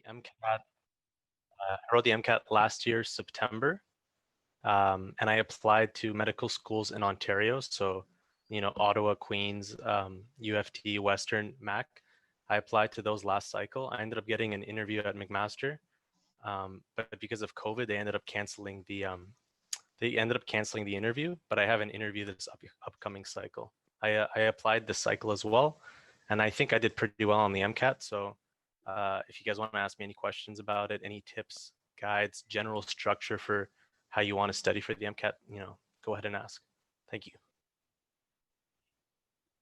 MCAT. I wrote the MCAT last year, September, and I applied to medical schools in Ontario. So, Ottawa, Queens, UFT, Western, Mac. I applied to those last cycle. I ended up getting an interview at McMaster, but because of COVID, they ended up canceling the interview. But I have an interview this upcoming cycle. I applied this cycle as well, and I think I did pretty well on the MCAT. So if you guys want to ask me any questions about it, any tips, guides, general structure for how you want to study for the MCAT, go ahead and ask. Thank you.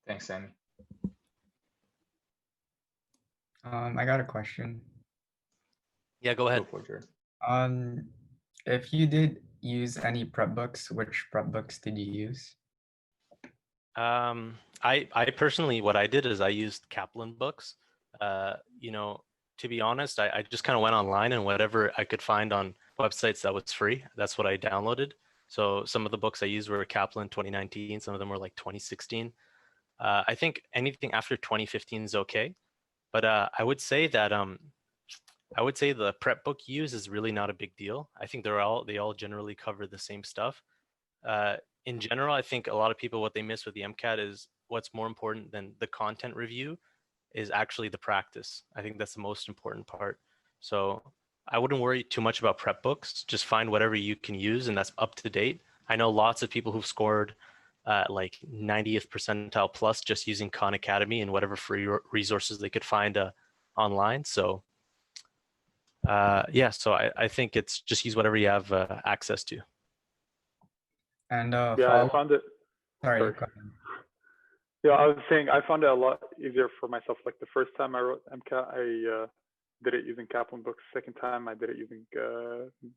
Thanks, Sammy. I got a question. Yeah, go ahead. Go for it, Jared. If you did use any prep books, which prep books did you use? I personally, what I did is I used Kaplan books. To be honest, I just kind of went online and whatever I could find on websites that was free, that's what I downloaded. So some of the books I used were Kaplan 2019, some of them were like 2016. I think anything after 2015 is okay, but I would say that the prep book use is really not a big deal. I think they all generally cover the same stuff. In general, I think a lot of people, what they miss with the MCAT is what's more important than the content review is actually the practice. I think that's the most important part. So I wouldn't worry too much about prep books. Just find whatever you can use and that's up to date. I know lots of people who've scored like 90th percentile plus just using Khan Academy and whatever free resources they could find online. So so I think it's just use whatever you have access to. And I found it. Sorry. Yeah, I was saying I found it a lot easier for myself. Like the first time I wrote MCAT, I did it using Kaplan books. Second time, I did it using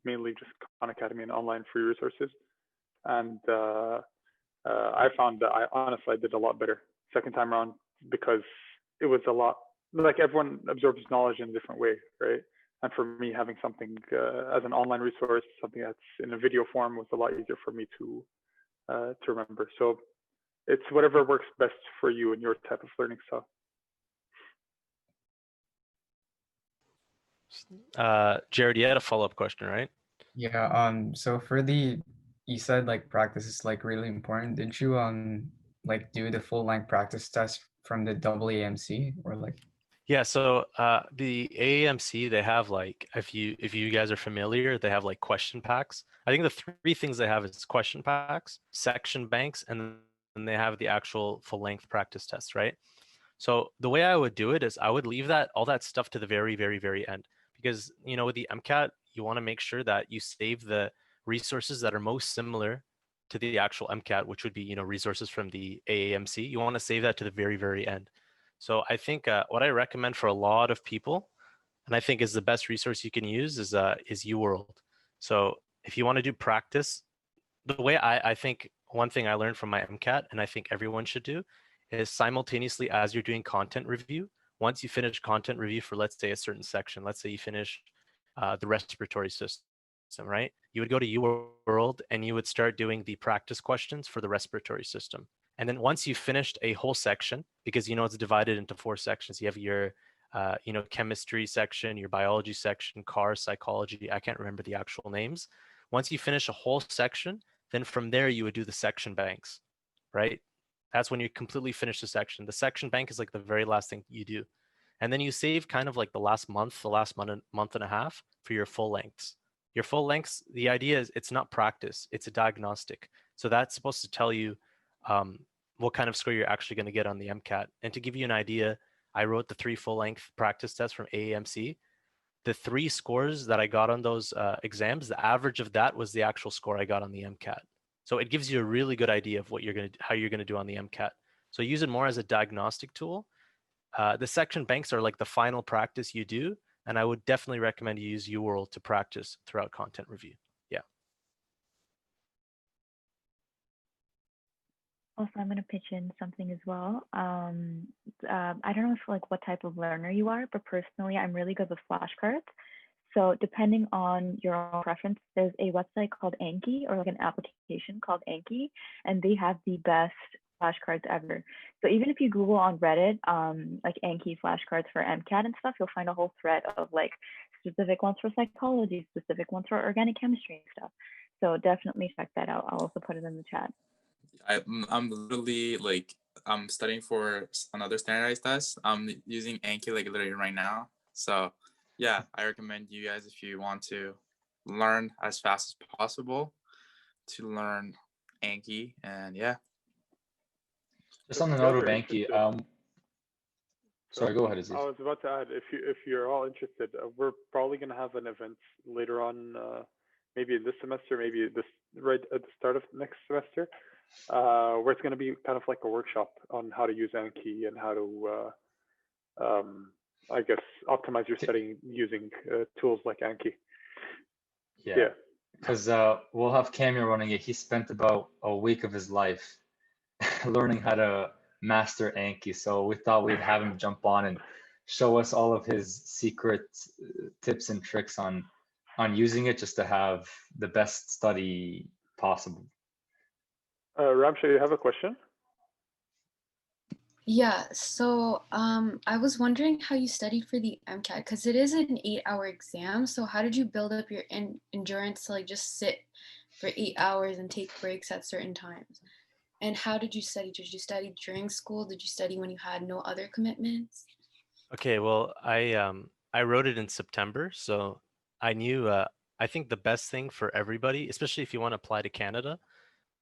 mainly just Khan Academy and online free resources. And I found that I did a lot better second time around because it was a lot, like everyone absorbs knowledge in a different way, right? And for me, having something as an online resource, something that's in a video form was a lot easier for me to remember. So it's whatever works best for you and your type of learning style. Jared, you had a follow-up question, right? Yeah. So you said like practice is like really important. Did you like do the full length practice test from the AAMC or like? Yeah, so the AAMC, they have like, if you guys are familiar, they have like question packs. I think the three things they have is question packs, section banks, and then they have the actual full length practice test, right? So the way I would do it is I would leave all that stuff to the very, very, very end, because with the MCAT, you want to make sure that you save the resources that are most similar to the actual MCAT, which would be resources from the AAMC. You want to save that to the very, very end. So I think what I recommend for a lot of people, and I think is the best resource you can use, is UWorld. So if you want to do practice, the way I think one thing I learned from my MCAT, and I think everyone should do, is simultaneously as you're doing content review, once you finish content review for, let's say, a certain section, let's say you finish the respiratory system, right? You would go to UWorld and you would start doing the practice questions for the respiratory system. And then once you've finished a whole section, because it's divided into 4 sections, you have your chemistry section, your biology section, CARRM, psychology, I can't remember the actual names. Once you finish a whole section, then from there you would do the section banks, right? That's when you completely finish the section. The section bank is like the very last thing you do. And then you save kind of like the last month and a half for your full lengths. Your full lengths, the idea is it's not practice, it's a diagnostic. So that's supposed to tell you what kind of score you're actually going to get on the MCAT. And to give you an idea, I wrote the 3 full-length practice tests from AAMC. The 3 scores that I got on those exams, the average of that was the actual score I got on the MCAT. So it gives you a really good idea of how you're going to do on the MCAT. So use it more as a diagnostic tool. The section banks are like the final practice you do, and I would definitely recommend you use UWorld to practice throughout content review. Also, I'm going to pitch in something as well. I don't know what type of learner you are, but personally, I'm really good with flashcards. So depending on your own preference, there's a website called Anki, or like an application called Anki, and they have the best flashcards ever. So even if you Google on Reddit, like Anki flashcards for MCAT and stuff, you'll find a whole thread of like specific ones for psychology, specific ones for organic chemistry and stuff. So definitely check that out. I'll also put it in the chat. I'm literally like I'm studying for another standardized test. I'm using Anki like literally right now. So yeah, I recommend you guys if you want to learn as fast as possible to learn Anki, and yeah. Just on the If you note guys of are Anki, interested- sorry, go ahead, I Aziz. was about to add, if you're all interested, we're probably gonna have an event later on, maybe this semester, maybe this right at the start of next semester, where it's gonna be kind of like a workshop on how to use Anki and how to, I guess, optimize your studying using tools like Anki. Yeah, because we'll have Camille running it. He spent about a week of his life learning how to master Anki. So we thought we'd have him jump on and show us all of his secret tips and tricks on using it just to have the best study possible. Ramsha, you have a question? Yeah, so I was wondering how you studied for the MCAT because it is an 8-hour exam. So how did you build up your endurance to like just sit for 8 hours and take breaks at certain times? And how did you study? Did you study during school? Did you study when you had no other commitments? Okay, well, I wrote it in September, so I knew I think the best thing for everybody, especially if you want to apply to Canada,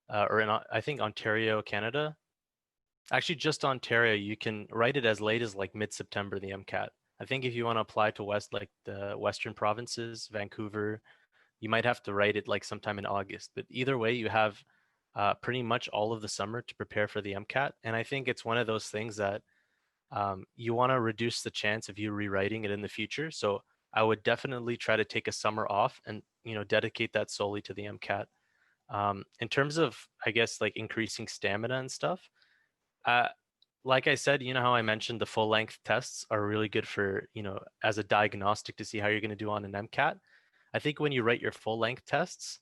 or in I think Ontario, Canada. Actually, just Ontario, you can write it as late as like mid-September, the MCAT. I think if you want to apply to like the Western provinces, Vancouver, you might have to write it like sometime in August. But either way, you have pretty much all of the summer to prepare for the MCAT. And I think it's one of those things that you want to reduce the chance of you rewriting it in the future. So I would definitely try to take a summer off and dedicate that solely to the MCAT. In terms of, I guess, like increasing stamina and stuff, like I said, you know how I mentioned the full length tests are really good for, as a diagnostic to see how you're going to do on an MCAT. I think when you write your full length tests,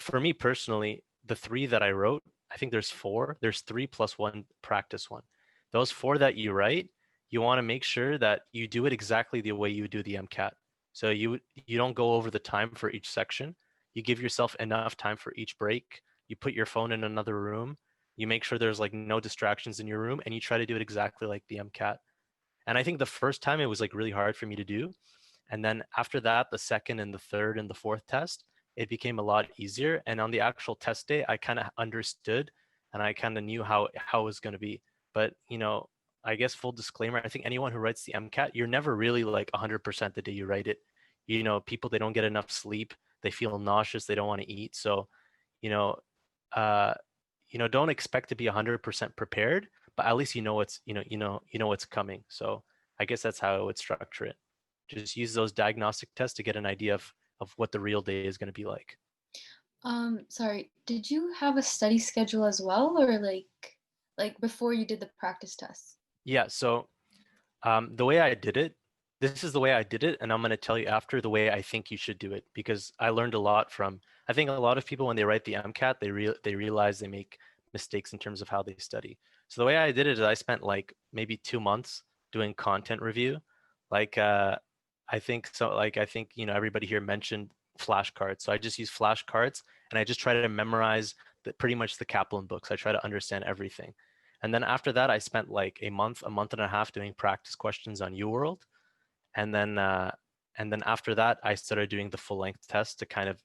for me personally, the 3 that I wrote, I think there's 4. There's 3 plus 1 practice one. Those 4 that you write, you want to make sure that you do it exactly the way you do the MCAT. So you don't go over the time for each section. You give yourself enough time for each break. You put your phone in another room. You make sure there's like no distractions in your room, and you try to do it exactly like the MCAT. And I think the first time it was like really hard for me to do. And then after that, the second and the third and the fourth test, it became a lot easier. And on the actual test day, I kind of understood and I kind of knew how it was going to be. But, I guess full disclaimer, I think anyone who writes the MCAT, you're never really like 100% the day you write it. People, they don't get enough sleep. They feel nauseous. They don't want to eat. So, don't expect to be 100% prepared, but at least what's coming. So I guess that's how I would structure it. Just use those diagnostic tests to get an idea of what the real day is going to be like. Sorry, did you have a study schedule as well, or like before you did the practice tests? Yeah. So the way I did it, this is the way I did it, and I'm going to tell you after the way I think you should do it, because I learned a lot from. I think a lot of people when they write the MCAT, they realize they make mistakes in terms of how they study. So the way I did it is I spent like maybe 2 months doing content review. Like I think so. Like I think everybody here mentioned flashcards, so I just use flashcards and I just try to memorize pretty much the Kaplan books. I try to understand everything. And then after that, I spent like a month and a half doing practice questions on UWorld. And then after that, I started doing the full length test to kind of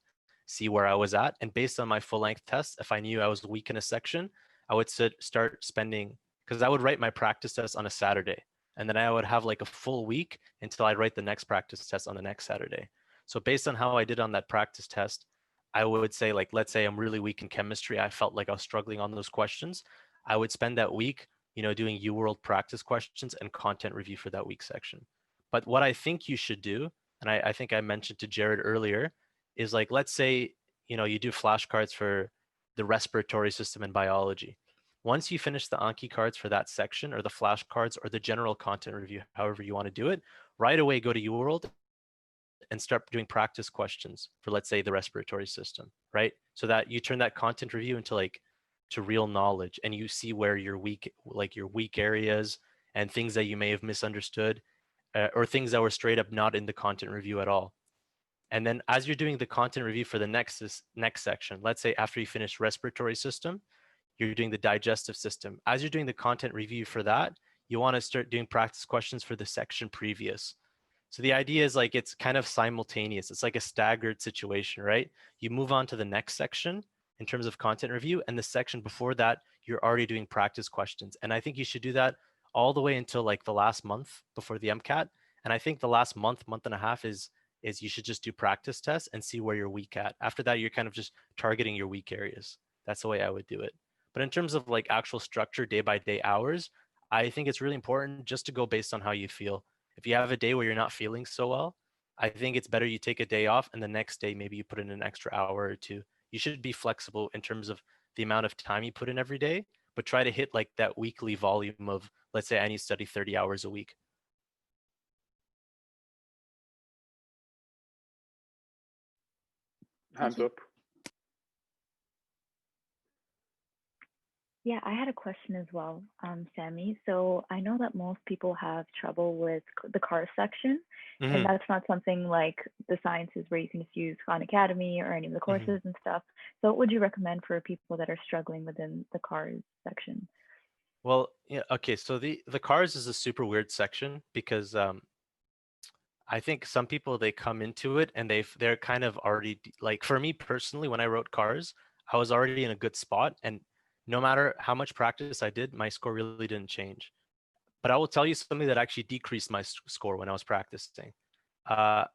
see where I was at. And based on my full length test, if I knew I was weak in a section, I would start spending, because I would write my practice test on a Saturday. And then I would have like a full week until I'd write the next practice test on the next Saturday. So based on how I did on that practice test, I would say, like, let's say I'm really weak in chemistry. I felt like I was struggling on those questions. I would spend that week, doing UWorld practice questions and content review for that week section. But what I think you should do, and I think I mentioned to Jared earlier, is like, let's say, you do flashcards for the respiratory system in biology. Once you finish the Anki cards for that section, or the flashcards, or the general content review, however you want to do it, right away go to UWorld and start doing practice questions for, let's say, the respiratory system, right? So that you turn that content review into like to real knowledge, and you see where your weak areas and things that you may have misunderstood, or things that were straight up not in the content review at all. And then as you're doing the content review for the next section, let's say after you finish respiratory system, you're doing the digestive system. As you're doing the content review for that, you want to start doing practice questions for the section previous. So the idea is like it's kind of simultaneous. It's like a staggered situation, right? You move on to the next section in terms of content review, and the section before that, you're already doing practice questions. And I think you should do that all the way until like the last month before the MCAT. And I think the last month and a half is you should just do practice tests and see where you're weak at. After that, you're kind of just targeting your weak areas. That's the way I would do it. But in terms of like actual structure, day by day hours, I think it's really important just to go based on how you feel. If you have a day where you're not feeling so well, I think it's better you take a day off and the next day maybe you put in an extra hour or two. You should be flexible in terms of the amount of time you put in every day, but try to hit like that weekly volume of, let's say I need to study 30 hours a week. Hands up. Yeah, I had a question as well, Sammy. So I know that most people have trouble with the CARRM section, and that's not something like the sciences where you can just use Khan Academy or any of the courses and stuff. So what would you recommend for people that are struggling within the CARRM section? Well, yeah, okay. So the CARRM is a super weird section because I think some people, they come into it and they're kind of already like, for me personally, when I wrote CARRM, I was already in a good spot, and no matter how much practice I did, my score really didn't change. But I will tell you something that actually decreased my score when I was practicing. I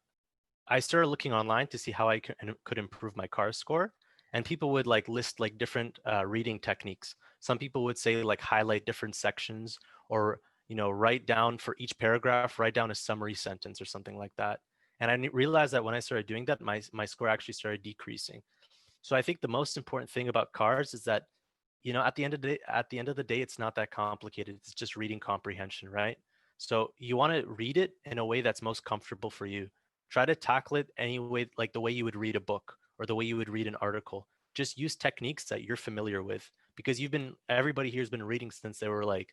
started looking online to see how I could improve my CARRM score, and people would like list like different reading techniques. Some people would say like highlight different sections, or write down for each paragraph, write down a summary sentence or something like that. And I realized that when I started doing that, my score actually started decreasing. So I think the most important thing about CARRM is that, at the end of the day, it's not that complicated. It's just reading comprehension, right? So you want to read it in a way that's most comfortable for you. Try to tackle it any way, like the way you would read a book or the way you would read an article. Just use techniques that you're familiar with, because everybody here has been reading since they were like,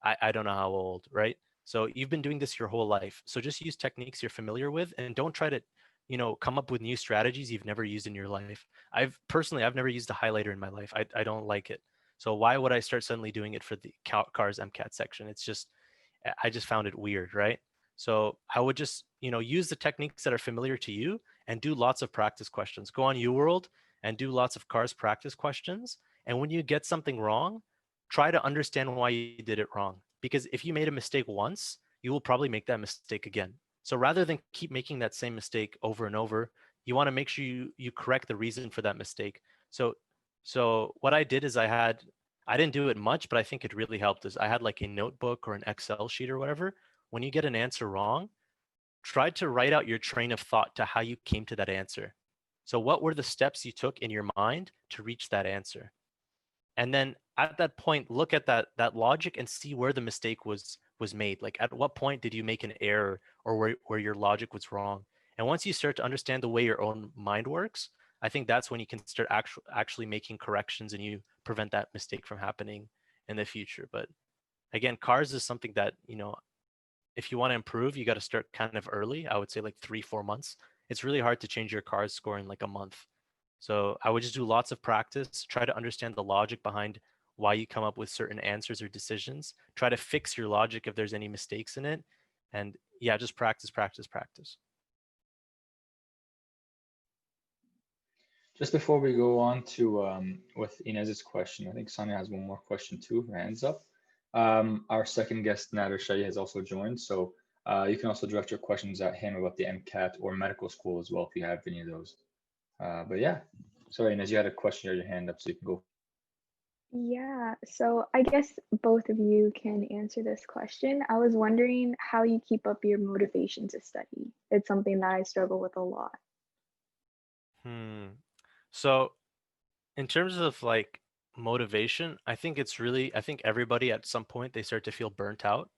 I don't know how old, right? So you've been doing this your whole life. So just use techniques you're familiar with, and don't try to, come up with new strategies you've never used in your life. I've never used a highlighter in my life. I don't like it. So why would I start suddenly doing it for the CARRM MCAT section? I just found it weird, right? So I would just, use the techniques that are familiar to you and do lots of practice questions. Go on UWorld and do lots of CARRM practice questions. And when you get something wrong, try to understand why you did it wrong. Because if you made a mistake once, you will probably make that mistake again. So rather than keep making that same mistake over and over, you want to make sure you correct the reason for that mistake. So what I did is I didn't do it much, but I think it really helped, is I had like a notebook or an Excel sheet or whatever. When you get an answer wrong, try to write out your train of thought to how you came to that answer. So what were the steps you took in your mind to reach that answer? And then at that point, look at that logic and see where the mistake was made. Like at what point did you make an error, or where your logic was wrong? And once you start to understand the way your own mind works, I think that's when you can start actually making corrections, and you prevent that mistake from happening in the future. But again, CARRM is something that, if you want to improve, you got to start kind of early. I would say like 3-4 months. It's really hard to change your CARRM score in like a month. So I would just do lots of practice, try to understand the logic behind why you come up with certain answers or decisions, try to fix your logic if there's any mistakes in it. And yeah, just practice, practice, practice. Just before we go on to with Inez's question, I think Sonia has one more question too. Her hands up. Our second guest, Nader Shahi, has also joined, so you can also direct your questions at him about the MCAT or medical school as well if you have any of those. But yeah, sorry, Inez, you had a question or your hand up, so you can go. Yeah, so I guess both of you can answer this question. I was wondering how you keep up your motivation to study. It's something that I struggle with a lot. So in terms of like motivation, I think everybody at some point, they start to feel burnt out.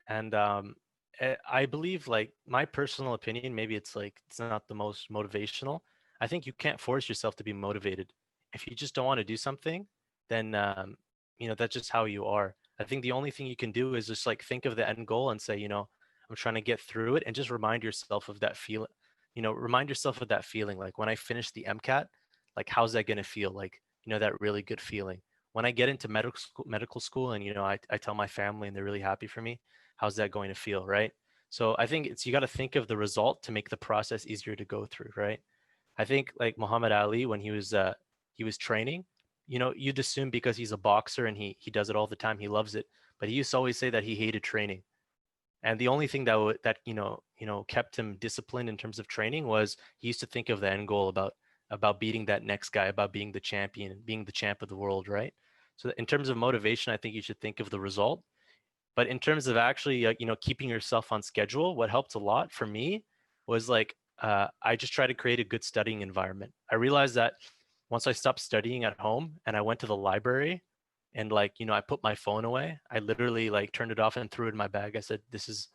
And I believe, like, my personal opinion, maybe it's not the most motivational. I think you can't force yourself to be motivated. If you just don't want to do something, then that's just how you are. I think the only thing you can do is just like think of the end goal and say, I'm trying to get through it, and just remind yourself of that feeling. Remind yourself of that feeling. Like when I finish the MCAT, like how's that going to feel? Like, that really good feeling. When I get into medical school and, I tell my family and they're really happy for me, how's that going to feel, right? So I think you got to think of the result to make the process easier to go through, right? I think like Muhammad Ali, when he was training, you'd assume because he's a boxer and he does it all the time, he loves it. But he used to always say that he hated training. And the only thing that kept him disciplined in terms of training was he used to think of the end goal about beating that next guy, about being the champion, being the champ of the world, right? So in terms of motivation, I think you should think of the result. But in terms of actually, keeping yourself on schedule, what helped a lot for me was like I just try to create a good studying environment. I realized that once I stopped studying at home and I went to the library and I put my phone away, I literally like turned it off and threw it in my bag. I said, this is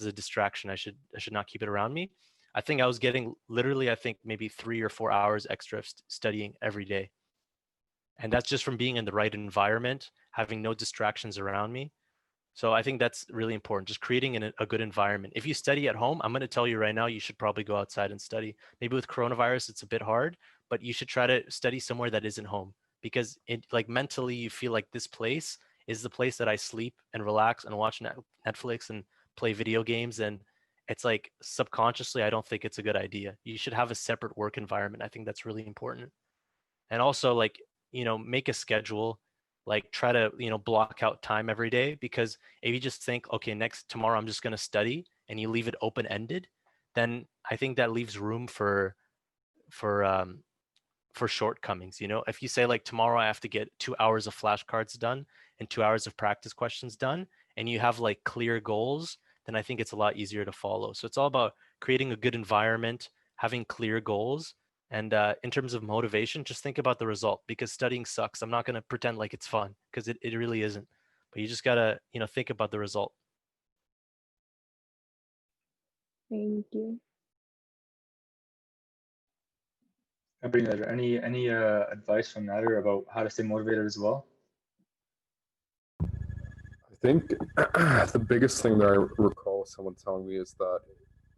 a distraction. I should not keep it around me. I think I was getting literally, I think maybe 3 or 4 hours extra of studying every day. And that's just from being in the right environment, having no distractions around me. So I think that's really important, just creating a good environment. If you study at home, I'm going to tell you right now, you should probably go outside and study. Maybe with coronavirus, it's a bit hard, but you should try to study somewhere that isn't home, because it like mentally you feel like this place is the place that I sleep and relax and watch Netflix and play video games. And it's like subconsciously, I don't think it's a good idea. You should have a separate work environment. I think that's really important. And also like, make a schedule, like try to, block out time every day, because if you just think, okay, tomorrow I'm just going to study, and you leave it open ended, then I think that leaves room for shortcomings. If you say like tomorrow I have to get 2 hours of flashcards done and 2 hours of practice questions done, and you have like clear goals, then I think it's a lot easier to follow. So it's all about creating a good environment, having clear goals. And in terms of motivation, just think about the result, because studying sucks. I'm not going to pretend like it's fun, because it really isn't. But you just got to, think about the result. Thank you. Any advice from Nader about how to stay motivated as well? I think the biggest thing that I recall someone telling me is that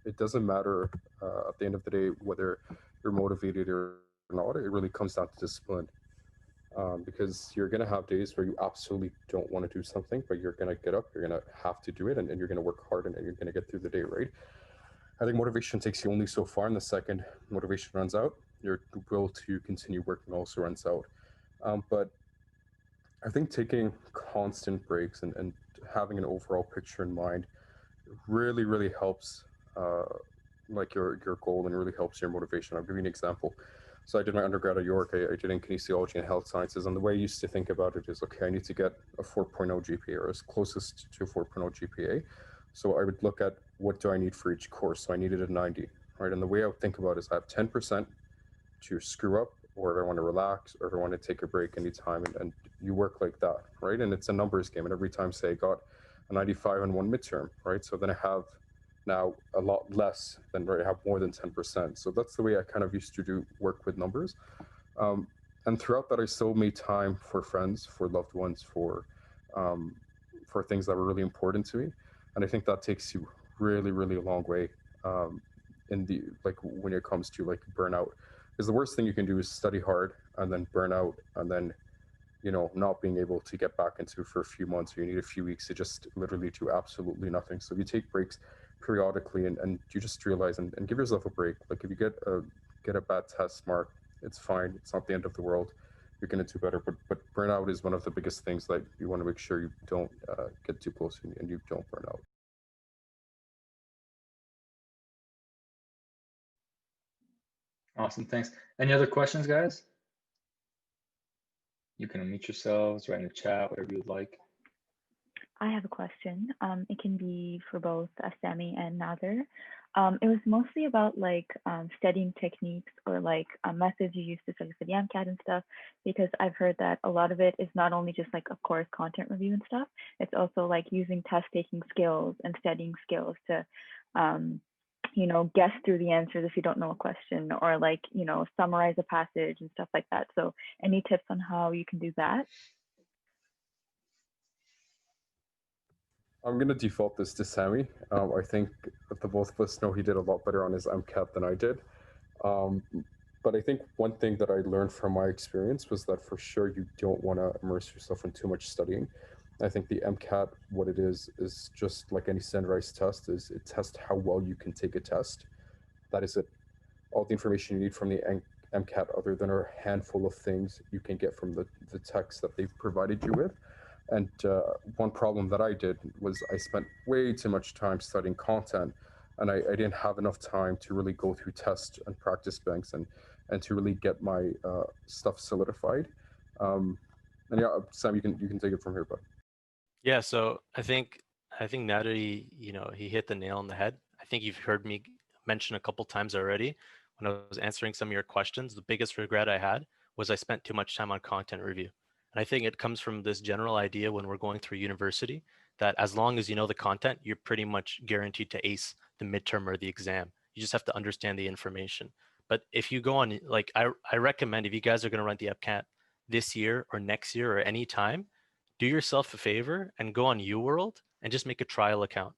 it doesn't matter at the end of the day whether you're motivated or not. It really comes down to discipline, because you're going to have days where you absolutely don't want to do something, but you're going to get up, you're going to have to do it, and you're going to work hard, and you're going to get through the day, right? I think motivation takes you only so far, and the second motivation runs out, your will to continue working also runs out. But I think taking constant breaks and having an overall picture in mind really, really helps like your goal, and really helps your motivation. I'll give you an example. So I did my undergrad at York. I did in kinesiology and health sciences, and the way I used to think about it is, okay, I need to get a 4.0 GPA, or as closest to 4.0 GPA. So I would look at what do I need for each course. So I needed a 90, right? And the way I would think about it is I have 10% to screw up, or if I want to relax, or if I want to take a break anytime, and you work like that, right? And it's a numbers game. And every time, say I got a 95 on one midterm, right? So then I have now a lot less than, right, I have more than 10%. So that's the way I kind of used to do work with numbers. And throughout that, I still made time for friends, for loved ones, for things that were really important to me. And I think that takes you really, really a long way in the, like, when it comes to like burnout. Because the worst thing you can do is study hard and then burn out, and then, not being able to get back into for a few months, or you need a few weeks to just literally do absolutely nothing. So if you take breaks periodically, and you just realize and give yourself a break. Like if you get a bad test mark, it's fine. It's not the end of the world. You're going to do better. But burnout is one of the biggest things that you want to make sure you don't get too close, and you don't burn out. Awesome, thanks. Any other questions, guys? You can unmute yourselves, write in the chat, whatever you'd like. I have a question. It can be for both Sami and Nader. It was mostly about like studying techniques, or like methods you use to study for the MCAT and stuff, because I've heard that a lot of it is not only just like, of course, content review and stuff. It's also like using test taking skills and studying skills to guess through the answers if you don't know a question, or like, summarize a passage and stuff like that. So any tips on how you can do that? I'm gonna default this to Sammy. I think the both of us know he did a lot better on his MCAT than I did. But I think one thing that I learned from my experience was that for sure you don't want to immerse yourself in too much studying. I think the MCAT, what it is just like any standardized test, is it tests how well you can take a test. That is it. All the information you need from the MCAT, other than a handful of things you can get from the text that they've provided you with. And one problem that I did was I spent way too much time studying content, and I didn't have enough time to really go through test and practice banks and to really get my stuff solidified. And yeah, Sam, you can take it from here, bud. Yeah, so I think Natalie, he hit the nail on the head. I think you've heard me mention a couple times already when I was answering some of your questions. The biggest regret I had was I spent too much time on content review. And I think it comes from this general idea when we're going through university that as long as you know the content, you're pretty much guaranteed to ace the midterm or the exam. You just have to understand the information. But if you go on, like I recommend if you guys are going to run the MCAT this year or next year or any time, do yourself a favor and go on UWorld and just make a trial account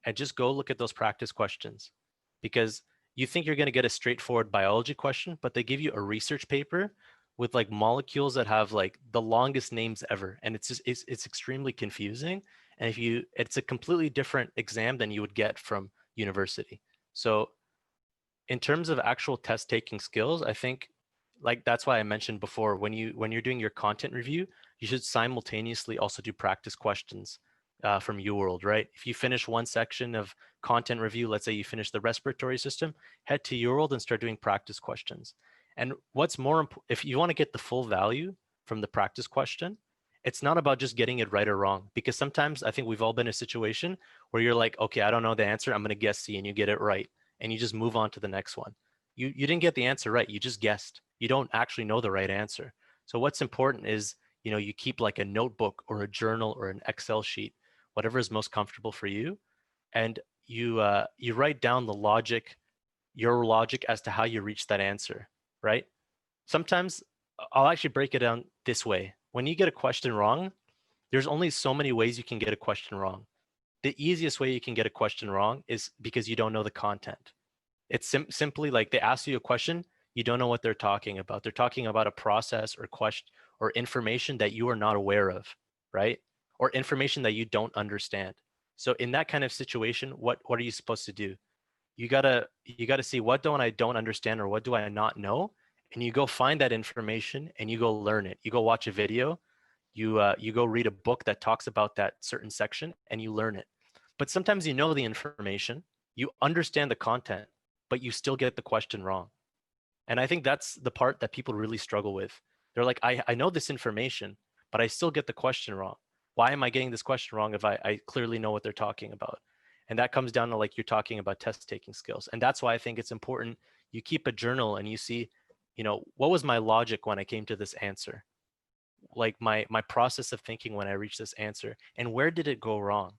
and just go look at those practice questions, because you think you're going to get a straightforward biology question, but they give you a research paper with like molecules that have like the longest names ever, and it's extremely confusing. And it's a completely different exam than you would get from university. So in terms of actual test taking skills, I think like that's why I mentioned before, when you're doing your content review, you should simultaneously also do practice questions from UWorld, right? If you finish one section of content review, let's say you finish the respiratory system, head to UWorld and start doing practice questions. And what's more important, if you want to get the full value from the practice question, it's not about just getting it right or wrong, because sometimes I think we've all been in a situation where you're like, okay, I don't know the answer, I'm going to guess C, and you get it right, and you just move on to the next one. You didn't get the answer right, you just guessed. You don't actually know the right answer. So what's important is, you keep like a notebook or a journal or an Excel sheet, whatever is most comfortable for you, and you write down your logic as to how you reach that answer, right? Sometimes I'll actually break it down this way. When you get a question wrong, there's only so many ways you can get a question wrong. The easiest way you can get a question wrong is because you don't know the content. It's simply like they ask you a question, you don't know what they're talking about. They're talking about a process or question or information that you are not aware of, right? Or information that you don't understand. So in that kind of situation, what are you supposed to do? You gotta see, what I don't understand, or what do I not know, and you go find that information and you go learn it. You go watch a video, you go read a book that talks about that certain section, and you learn it. But sometimes you know the information, you understand the content, but you still get the question wrong. And I think that's the part that people really struggle with. They're like, I know this information, but I still get the question wrong. Why am I getting this question wrong if I clearly know what they're talking about? And that comes down to, like, you're talking about test taking skills. And that's why I think it's important you keep a journal and you see, what was my logic when I came to this answer? Like my process of thinking when I reached this answer, and where did it go wrong?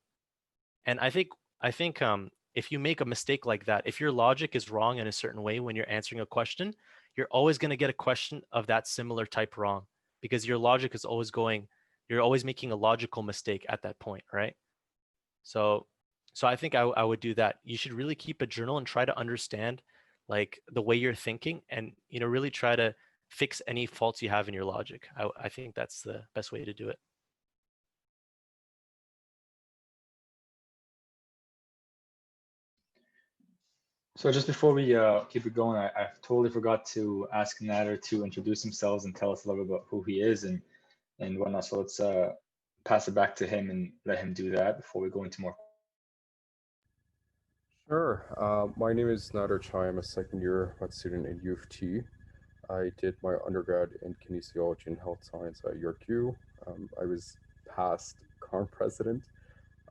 And I think if you make a mistake like that, if your logic is wrong in a certain way when you're answering a question, you're always going to get a question of that similar type wrong, because your logic is always you're always making a logical mistake at that point, right? So I think I would do that. You should really keep a journal and try to understand like the way you're thinking, and really try to fix any faults you have in your logic. I think that's the best way to do it. So just before we keep it going, I totally forgot to ask Nader to introduce himself and tell us a little bit about who he is and whatnot. So let's pass it back to him and let him do that before we go into more. Sure. My name is Nader Chai. I'm a second-year med student at U of T. I did my undergrad in kinesiology and health science at URQ. I was past CARRM president.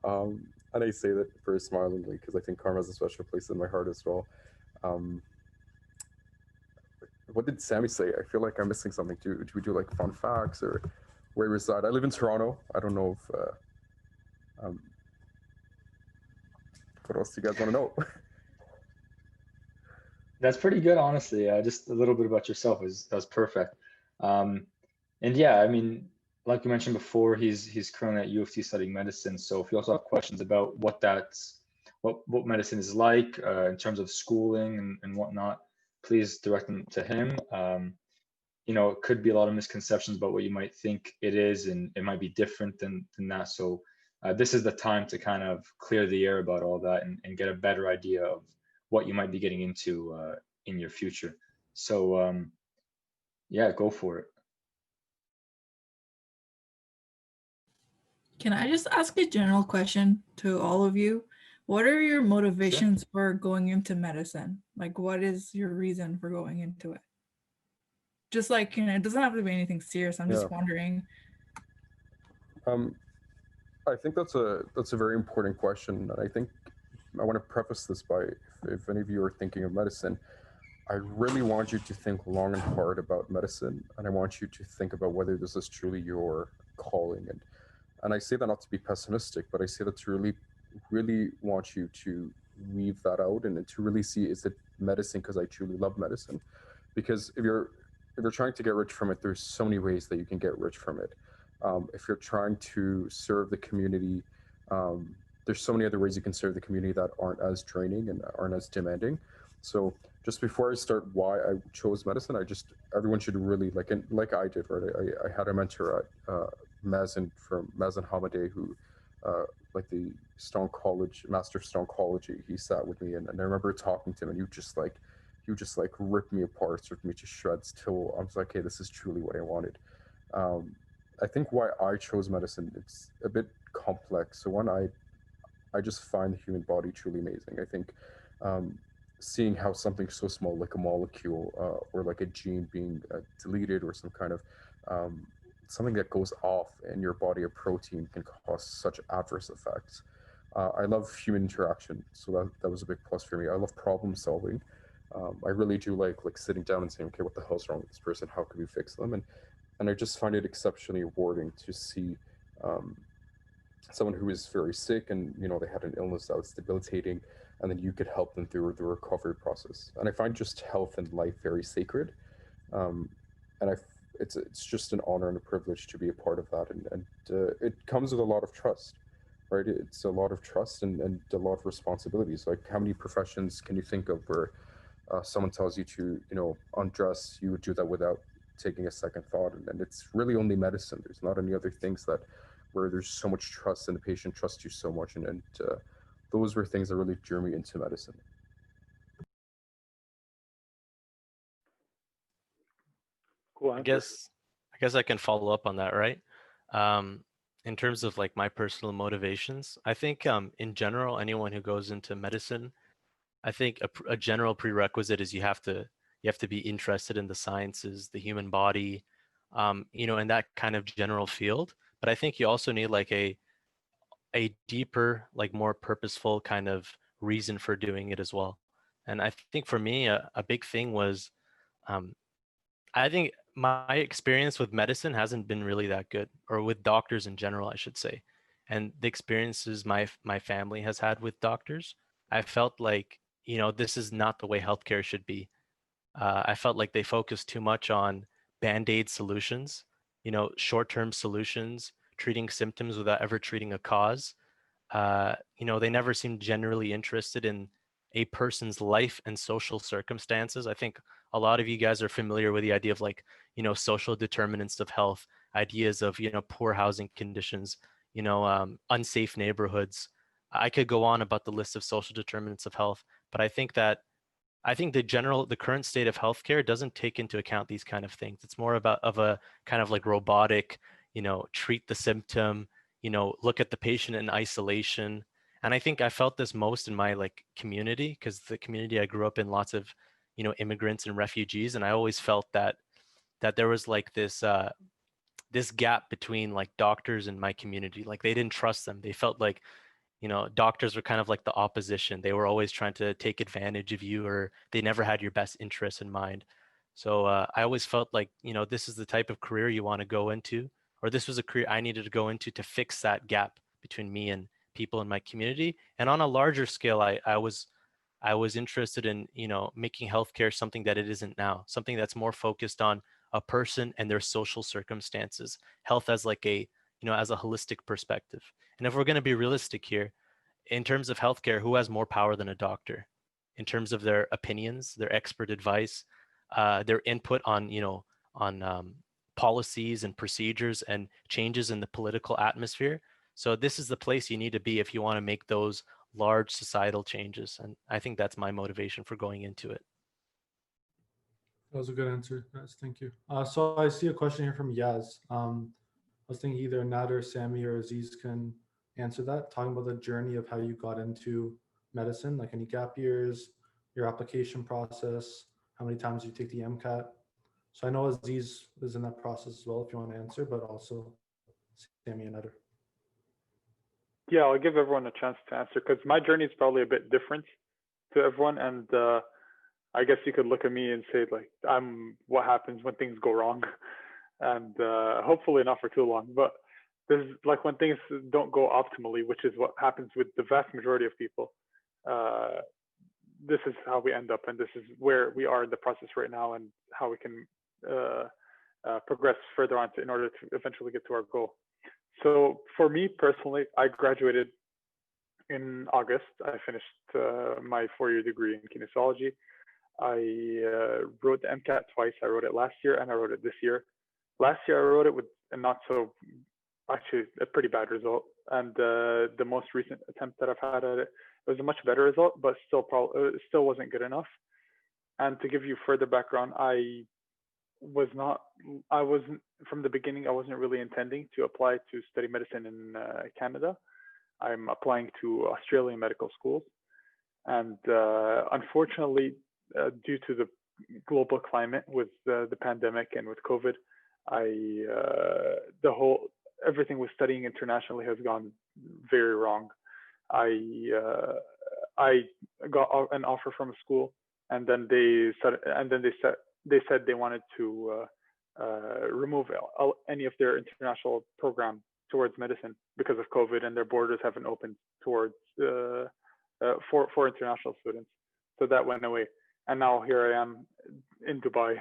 And I say that very smilingly because I think CARRM has a special place in my heart as well. What did Sammy say? I feel like I'm missing something. Do we do like fun facts or where we reside? I live in Toronto. I don't know if... what else do you guys want to know? That's pretty good, honestly. Just a little bit about yourself is that's perfect. Um, and yeah, I mean, like you mentioned before, he's currently at U of T studying medicine. So if you also have questions about what medicine is like in terms of schooling and whatnot, please direct them to him. It could be a lot of misconceptions about what you might think it is, and it might be different than that. So this is the time to kind of clear the air about all that and get a better idea of what you might be getting into in your future. So yeah, go for it. Can I just ask a general question to all of you? What are your motivations for going into medicine? Like, what is your reason for going into it? Just like, it doesn't have to be anything serious. I'm just wondering. I think that's a very important question, and I think I want to preface this by if any of you are thinking of medicine, I really want you to think long and hard about medicine, and I want you to think about whether this is truly your calling. And I say that not to be pessimistic, but I say that to really want you to weave that out and to really see, is it medicine because I truly love medicine? Because if you're trying to get rich from it, there's so many ways that you can get rich from it. If you're trying to serve the community, there's so many other ways you can serve the community that aren't as draining and aren't as demanding. So just before I start why I chose medicine, everyone should really like I did, right? I had a mentor at Mazen Hamadeh, who like the Stone College Master of Stone College. He sat with me, and I remember talking to him, and he would just like rip me apart, rip me to shreds till I was like, hey, this is truly what I wanted. I think why I chose medicine, it's a bit complex. So one, I just find the human body truly amazing. I think seeing how something so small like a molecule or like a gene being deleted or some kind of something that goes off in your body, a protein, can cause such adverse effects. I love human interaction, so that was a big plus for me. I love problem solving. I really do like sitting down and saying, okay, what the hell's wrong with this person? How can we fix them? And I just find it exceptionally rewarding to see um, someone who is very sick and they had an illness that was debilitating, and then you could help them through the recovery process. And I find just health and life very sacred, um, and it's just an honor and a privilege to be a part of that, and it comes with a lot of trust, right? It's a lot of trust and a lot of responsibilities. Like, how many professions can you think of where someone tells you to undress, you would do that without taking a second thought? And it's really only medicine. There's not any other things that where there's so much trust and the patient trusts you so much, and those were things that really drew me into medicine. Cool I answer. guess I can follow up on that, right? In terms of like my personal motivations, I think in general, anyone who goes into medicine, I think a general prerequisite is you have to be interested in the sciences, the human body, in that kind of general field. But I think you also need like a deeper, like more purposeful kind of reason for doing it as well. And I think for me, a big thing was, um, I think my experience with medicine hasn't been really that good, or with doctors in general, I should say. And the experiences my family has had with doctors, I felt like, this is not the way healthcare should be. I felt like they focused too much on band-aid solutions, short-term solutions, treating symptoms without ever treating a cause. They never seemed generally interested in a person's life and social circumstances. I think a lot of you guys are familiar with the idea of like, social determinants of health, ideas of, poor housing conditions, unsafe neighborhoods. I could go on about the list of social determinants of health, but I think the current state of healthcare doesn't take into account these kind of things. It's more about of a kind of like robotic, treat the symptom, look at the patient in isolation. And I think I felt this most in my like community, because the community I grew up in, lots of, immigrants and refugees. And I always felt that there was like this gap between like doctors and my community. Like they didn't trust them. They felt like, doctors were kind of like the opposition. They were always trying to take advantage of you, or they never had your best interests in mind. So I always felt like, this is the type of career you want to go into, or this was a career I needed to go into to fix that gap between me and people in my community. And on a larger scale, I was interested in, making healthcare something that it isn't now, something that's more focused on a person and their social circumstances, health as like a, as a holistic perspective. And if we're going to be realistic here, in terms of healthcare, who has more power than a doctor in terms of their opinions, their expert advice, their input on, on policies and procedures and changes in the political atmosphere? So this is the place you need to be if you want to make those large societal changes. And I think that's my motivation for going into it. That was a good answer. Yes, thank you. So I see a question here from Yaz. I was thinking either Nat or Sammy or Aziz can answer that, talking about the journey of how you got into medicine, like any gap years, your application process, how many times you take the MCAT. So I know Aziz is in that process as well, if you want to answer, but also Sammy and Nat. Yeah, I'll give everyone a chance to answer because my journey is probably a bit different to everyone. And I guess you could look at me and say, like, I'm what happens when things go wrong. And hopefully not for too long. But there's like when things don't go optimally, which is what happens with the vast majority of people. This is how we end up. And this is where we are in the process right now and how we can progress further on in order to eventually get to our goal. So for me personally, I graduated in August. I finished my 4-year degree in kinesiology. I wrote the MCAT twice. I wrote it last year and I wrote it this year. Last year I wrote it with a not so, actually a pretty bad result. And the most recent attempt that I've had at it, it was a much better result, but still it still wasn't good enough. And to give you further background, from the beginning, I wasn't really intending to apply to study medicine in Canada. I'm applying to Australian medical schools. And unfortunately, due to the global climate with the pandemic and with COVID, everything with studying internationally has gone very wrong. I got an offer from a school, and then they said they wanted to remove any of their international program towards medicine because of COVID, and their borders haven't opened towards for international students. So that went away, and now here I am in Dubai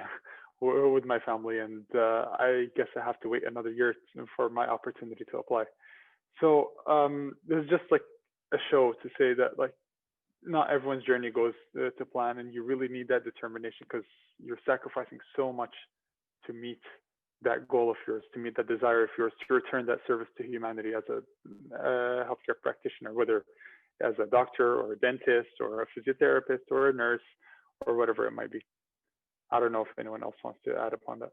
with my family, and I guess I have to wait another year for my opportunity to apply. So this is just like a show to say that like not everyone's journey goes to plan, and you really need that determination because you're sacrificing so much to meet that goal of yours, to meet that desire of yours, to return that service to humanity as a healthcare practitioner, whether as a doctor or a dentist or a physiotherapist or a nurse or whatever it might be. I don't know if anyone else wants to add upon that.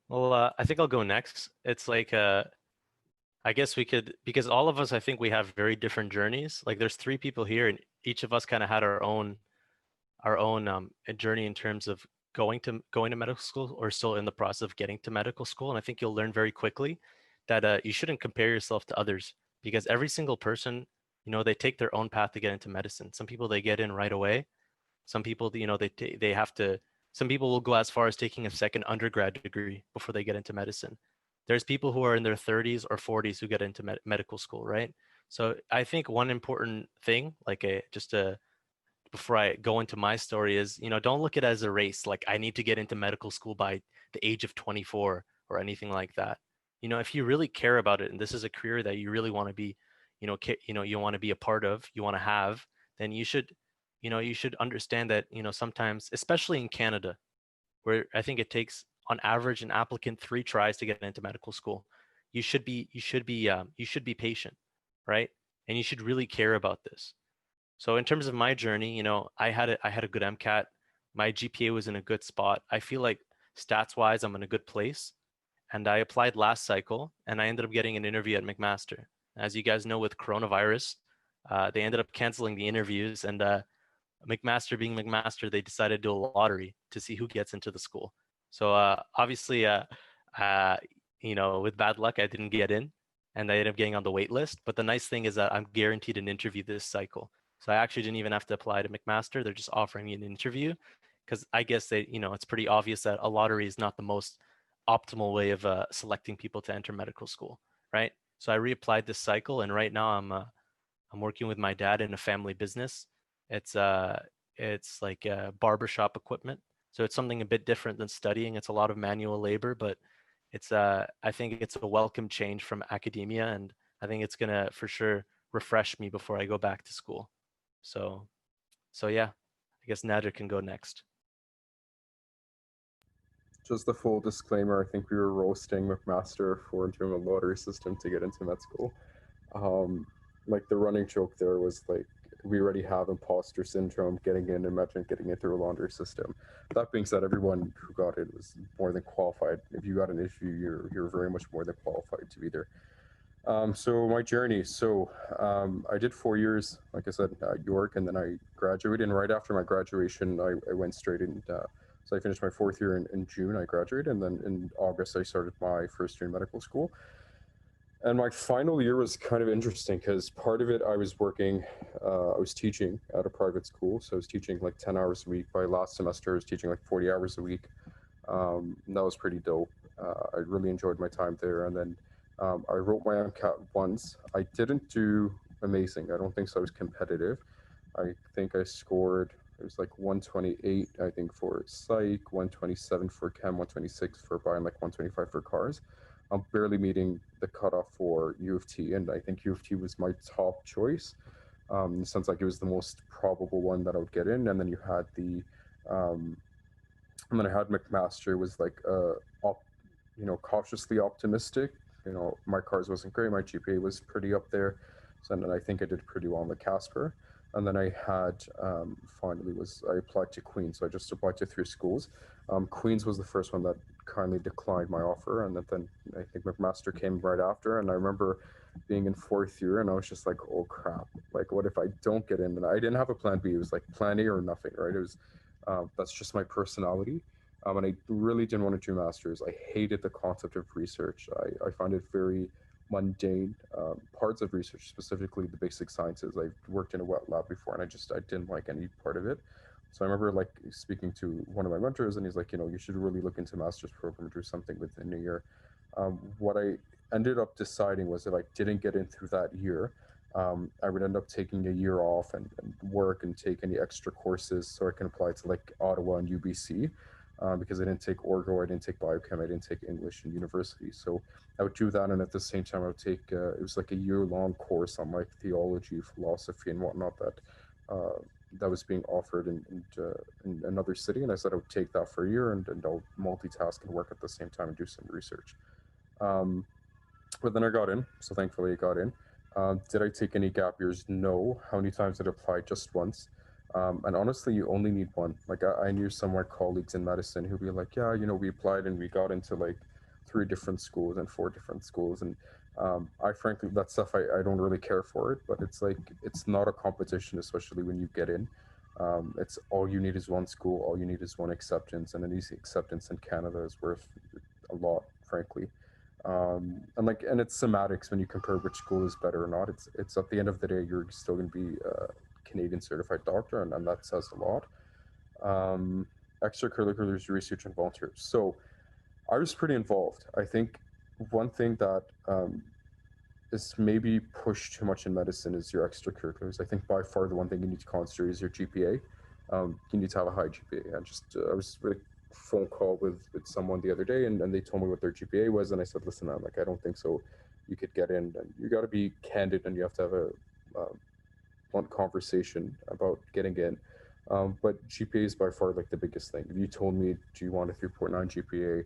Well, I think I'll go next. It's like, I guess we could, because all of us, I think we have very different journeys. Like there's 3 people here and each of us kind of had our own journey in terms of going to medical school or still in the process of getting to medical school. And I think you'll learn very quickly that you shouldn't compare yourself to others because every single person, they take their own path to get into medicine. Some people, they get in right away. Some people, they have to, some people will go as far as taking a second undergrad degree before they get into medicine. There's people who are in their 30s or 40s who get into medical school, right? So I think one important thing, like before I go into my story is, don't look at it as a race. Like I need to get into medical school by the age of 24 or anything like that. If you really care about it and this is a career that you really want to be, you want to be a part of, you want to have, then you should understand that, sometimes, especially in Canada, where I think it takes on average an applicant 3 tries to get into medical school, you should be patient, right? And you should really care about this. So in terms of my journey, I had a good MCAT. My GPA was in a good spot. I feel like stats wise, I'm in a good place. And I applied last cycle and I ended up getting an interview at McMaster. As you guys know, with coronavirus, they ended up canceling the interviews, and McMaster being McMaster, they decided to do a lottery to see who gets into the school. So obviously, with bad luck, I didn't get in and I ended up getting on the wait list. But the nice thing is that I'm guaranteed an interview this cycle. So I actually didn't even have to apply to McMaster. They're just offering me an interview because I guess it's pretty obvious that a lottery is not the most optimal way of selecting people to enter medical school, right? So I reapplied this cycle, and right now I'm working with my dad in a family business. It's like barbershop equipment. So it's something a bit different than studying. It's a lot of manual labor, but it's I think it's a welcome change from academia, and I think it's gonna for sure refresh me before I go back to school. So yeah, I guess Nader can go next. Just a full disclaimer, I think we were roasting McMaster for doing a lottery system to get into med school. Like the running joke there was like, we already have imposter syndrome getting in, imagine getting it through a lottery system. That being said, everyone who got it was more than qualified. If you got an issue, you're very much more than qualified to be there. So my journey, I did 4 years, like I said, at York, and then I graduated, and right after my graduation, I went straight in, so I finished my 4th year in June, I graduated, and then in August, I started my first year in medical school. And my final year was kind of interesting because part of it I was working, I was teaching at a private school. So I was teaching like 10 hours a week. By last semester, I was teaching like 40 hours a week. That was pretty dope. I really enjoyed my time there. And then I wrote my MCAT once. I didn't do amazing. I don't think so. I was competitive. I think I scored, it was like 128, I think, for psych, 127 for chem, 126 for bio, and like 125 for cars. I'm barely meeting the cutoff for U of T, and I think U of T was my top choice. It sounds like it was the most probable one that I would get in. And then you had and then I had McMaster, was like, cautiously optimistic. My cars wasn't great. My GPA was pretty up there. So then I think I did pretty well on the Casper. And then I had, finally I applied to Queens. So I just applied to 3 schools. Queens was the first one that kindly declined my offer. And then I think McMaster came right after. And I remember being in 4th year and I was just like, oh crap, like what if I don't get in? And I didn't have a plan B. It was like plan A or nothing, right? It was, that's just my personality. And I really didn't want to do masters. I hated the concept of research. I find it very mundane. Parts of research, specifically the basic sciences. I've worked in a wet lab before, and I didn't like any part of it. So I remember like speaking to one of my mentors, and he's like, you should really look into master's program, do something within a year. What I ended up deciding was if I didn't get in through that year, I would end up taking a year off and work and take any extra courses so I can apply to like Ottawa and UBC. Because I didn't take Orgo, I didn't take Biochem, I didn't take English in university. So I would do that, and at the same time I would take, it was like a year-long course on like theology, philosophy, and whatnot that was being offered in another city. And I said I would take that for a year, and I'll multitask and work at the same time and do some research. But then I got in, so thankfully I got in. Did I take any gap years? No. How many times did I apply? Just once. And honestly, you only need one. Like I knew some of my colleagues in medicine who'd be like, yeah, we applied and we got into like 3 different schools and 4 different schools. And I frankly, that stuff, I don't really care for it, but it's like, it's not a competition, especially when you get in. It's all you need is one school, all you need is one acceptance, and an easy acceptance in Canada is worth a lot, frankly. And it's semantics when you compare which school is better or not. It's at the end of the day, you're still going to be Canadian certified doctor, and that says a lot. Extracurriculars, research, and volunteers. So I was pretty involved. I think one thing that is maybe pushed too much in medicine is your extracurriculars. I think by far the one thing you need to consider is your GPA. You need to have a high GPA. I was with a phone call with someone the other day, and they told me what their GPA was, and I said, listen, I'm like, I don't think so. You could get in, and you got to be candid, and you have to have a blunt conversation about getting in. But GPA is by far like the biggest thing. If you told me, do you want a 3.9 GPA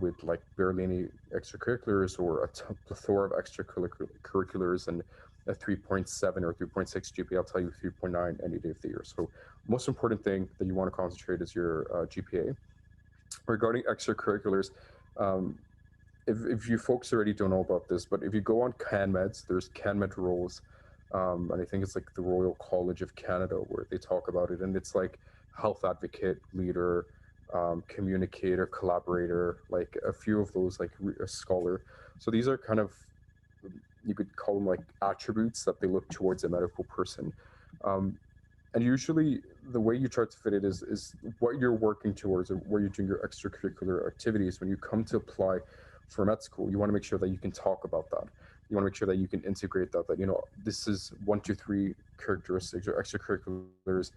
with like barely any extracurriculars, or a plethora of extracurriculars and a 3.7 or 3.6 GPA, I'll tell you 3.9 any day of the year. So most important thing that you want to concentrate is your GPA. Regarding extracurriculars, if you folks already don't know about this, but if you go on CanMeds, there's CanMed roles, and I think it's like the Royal College of Canada where they talk about it, and it's like health advocate, leader, communicator, collaborator, like a few of those, like a scholar. So these are kind of, you could call them like attributes that they look towards a medical person. And usually the way you try to fit it is what you're working towards, or where you're doing your extracurricular activities. When you come to apply for med school, you want to make sure that you can talk about that. you want to make sure that you can integrate that, you know, this is 1, 2, 3 characteristics or extracurriculars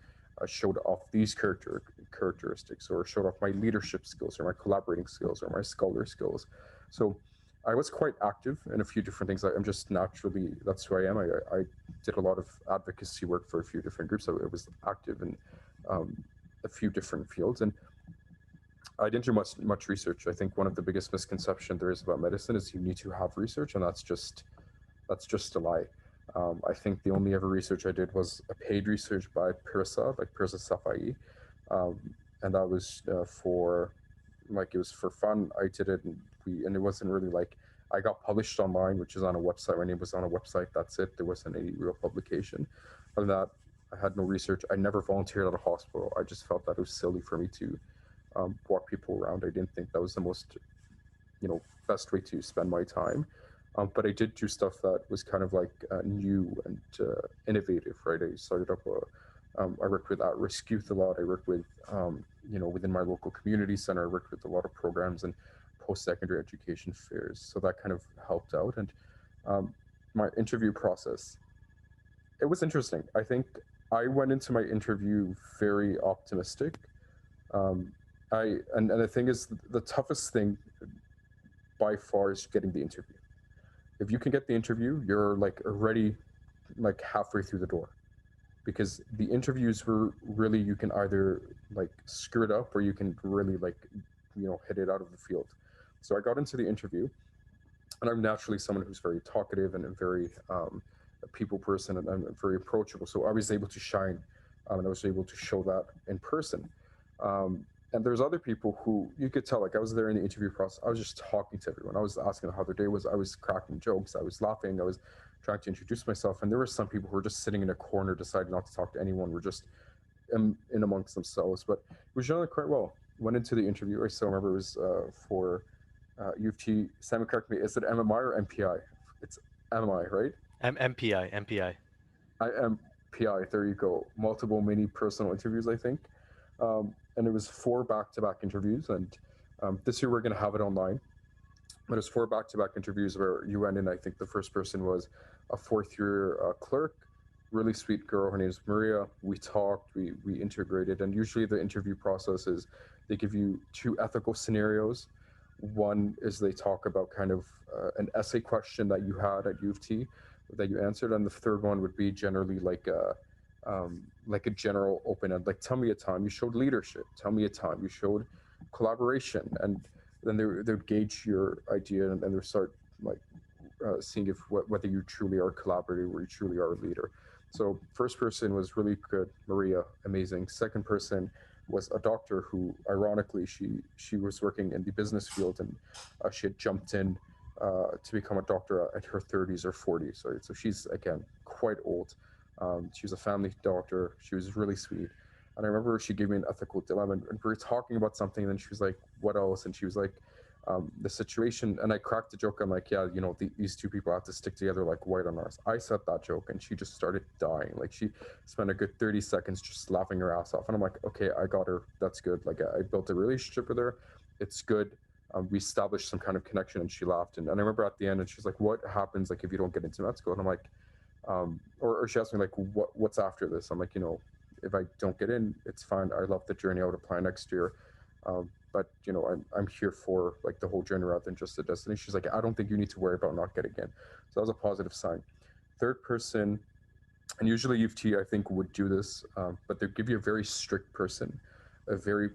showed off these characteristics, or showed off my leadership skills or my collaborating skills or my scholar skills. So I was quite active in a few different things. I'm just naturally, that's who I am. I did a lot of advocacy work for a few different groups. I was active in a few different fields, and I didn't do much research. I think one of the biggest misconceptions there is about medicine is you need to have research, and that's just a lie. I think the only ever research I did was a paid research by Pirsa, like Pirsa Safai, and that was for, like, it was for fun. I did it, and it wasn't really like, I got published online, which is on a website. My name was on a website. That's it. There wasn't any real publication. Other than that, I had no research. I never volunteered at a hospital. I just felt that it was silly for me to walk people around. I didn't think that was the most, you know, best way to spend my time. But I did do stuff that was kind of like new and innovative, right? I started up I worked with at-risk youth a lot. I worked with, you know, within my local community center, I worked with a lot of programs and post-secondary education fairs. So that kind of helped out. And my interview process, it was interesting. I think I went into my interview very optimistic. And the thing is, the toughest thing by far is getting the interview. If you can get the interview, you're like already like halfway through the door, because the interviews were really, you can either like screw it up or you can really, like, you know, hit it out of the field. So I got into the interview, and I'm naturally someone who's very talkative and a very a people person, and I'm very approachable. So I was able to shine, and I was able to show that in person. And there's other people who you could tell, like, I was there in the interview process, I was just talking to everyone. I was asking how their day was. I was cracking jokes. I was laughing. I was trying to introduce myself. And there were some people who were just sitting in a corner, decided not to talk to anyone, were just in amongst themselves. But it was generally quite well. Went into the interview. I still remember it was for U of T. Simon, correct me, is it MMI or MPI? It's MMI, right? MPI. MPI, there you go. Multiple mini personal interviews, I think. And it was 4 back-to-back interviews, and this year we're going to have it online. But it was 4 back-to-back interviews where you went in. I think the first person was a 4th-year clerk, really sweet girl. Her name is Maria. We talked, we integrated, and usually the interview process is they give you 2 ethical scenarios. One is they talk about kind of an essay question that you had at U of T that you answered, and the third one would be generally like a general open end, like, tell me a time you showed leadership, tell me a time you showed collaboration, and then they would gauge your idea, and they start like seeing if whether you truly are collaborative or you truly are a leader. So first person was really good, Maria, amazing. Second person was a doctor who, ironically, she was working in the business field, and she had jumped in to become a doctor at her 30s or 40s. Right? So she's, again, quite old. She was a family doctor. She was really sweet. And I remember she gave me an ethical dilemma, and we were talking about something, and then she was like, what else? And she was like, the situation, and I cracked the joke. I'm like, yeah, you know, these 2 people have to stick together like white on ours. I said that joke, and she just started dying. Like, she spent a good 30 seconds just laughing her ass off. And I'm like, okay, I got her. That's good. Like, I built a relationship with her. It's good. We established some kind of connection, and she laughed. And I remember at the end, and she's like, what happens, like, if you don't get into med school? And I'm like, or she asked me, like, what's after this? I'm like, you know, if I don't get in, it's fine. I love the journey. I would apply next year. But, you know, I'm here for like the whole journey rather than just the destination. She's like, I don't think you need to worry about not getting in. So that was a positive sign. Third person, and usually U of T, I think, would do this, but they give you a very strict person, a very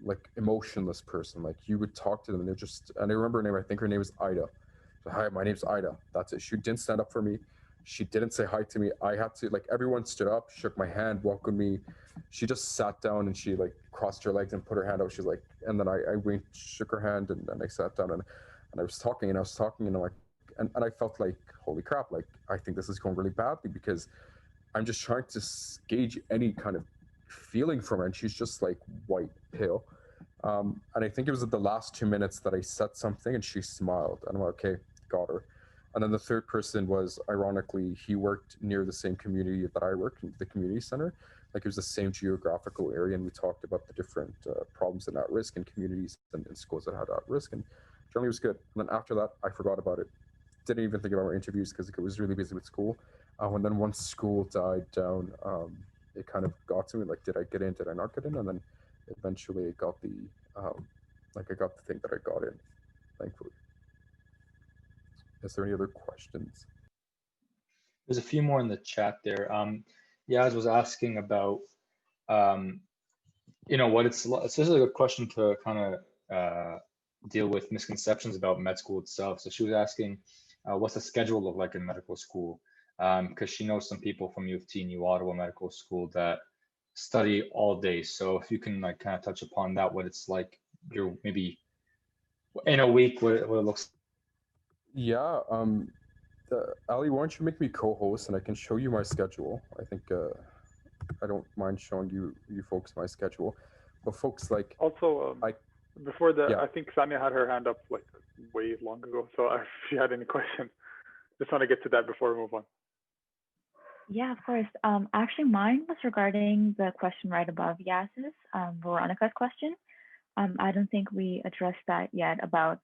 like emotionless person. Like, you would talk to them, and they're just, and I remember her name, I think her name is Ida. So, hi, my name's Ida. That's it. She didn't stand up for me. She didn't say hi to me. I had to, like, everyone stood up, shook my hand, welcomed me. She just sat down, and she like crossed her legs and put her hand out. She's like, and then I went, shook her hand, and then I sat down, and I was talking, and I'm like, and I felt like, holy crap, like, I think this is going really badly, because I'm just trying to gauge any kind of feeling from her, and she's just like white, pale. And I think it was at the last 2 minutes that I said something, and she smiled, and I'm like, okay, got her. And then the third person was, ironically, he worked near the same community that I worked in, the community center. Like, it was the same geographical area, and we talked about the different problems in at-risk and communities and schools that had at-risk, and generally it was good. And then after that, I forgot about it. didn't even think about my interviews because it was really busy with school. And then once school died down, it kind of got to me like, did I get in? Did I not get in? And then eventually I got the I got the thing that I got in, thankfully. Is there any other questions? There's a few more in the chat there. Yaz was asking about, what it's this is a good question to kind of deal with misconceptions about med school itself. So she was asking, what's the schedule look like in medical school? Because she knows some people from U of T, New Ottawa Medical School that study all day. So if you can like kind of touch upon that, what it's like, you're maybe in a week, what it looks. Yeah. Ali, why don't you make me co-host and I can show you my schedule? I think I don't mind showing you folks my schedule, but folks like also before that, yeah. I think Sanya had her hand up like way long ago. So if she had any questions, just want to get to that before we move on. Yeah, of course. Actually, mine was regarding the question right above Yaz's, Veronica's question. I don't think we addressed that yet about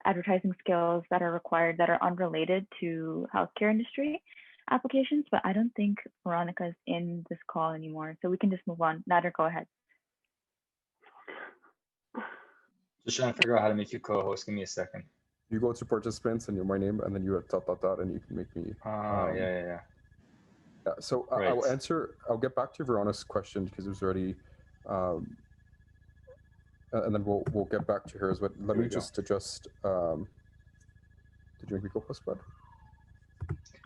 advertising skills that are required that are unrelated to healthcare industry applications, but I don't think Veronica's in this call anymore, so we can just move on. Nader, go ahead. Just trying to figure out how to make you co-host. Give me a second. You go to participants and my name, and then you have ... and you can make me. Yeah. So Right. I'll get back to Veronica's question because it was already, and then we'll get back to hers. But let me just adjust. Did you make me go first, bud?